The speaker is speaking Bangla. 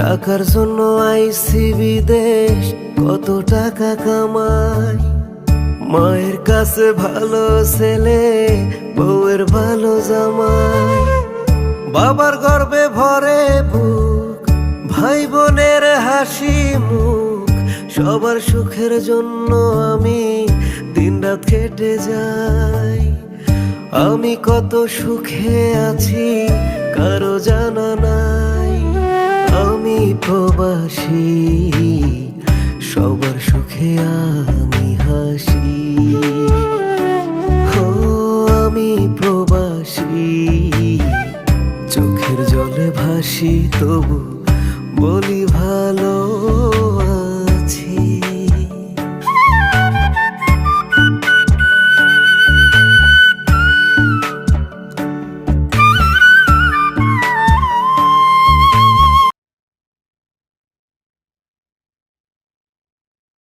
টাকার জন্য আইছি বিদেশ, কত টাকা কামাই। মায়ের কাছে ভালো ছেলে, বউয়ের ভালো জামাই। বাবার গর্বে ভরে বুক, ভাই বোনের হাসি মুখ। সবার সুখের জন্য আমি দিনরাত কেটে যাই। আমি কত সুখে আছি কারো জানা নাই। আমি প্রবাসী, সবার সুখে আমি হাসি। ও আমি প্রবাসী, চোখের জলে ভাসি, তবু বলি ভালো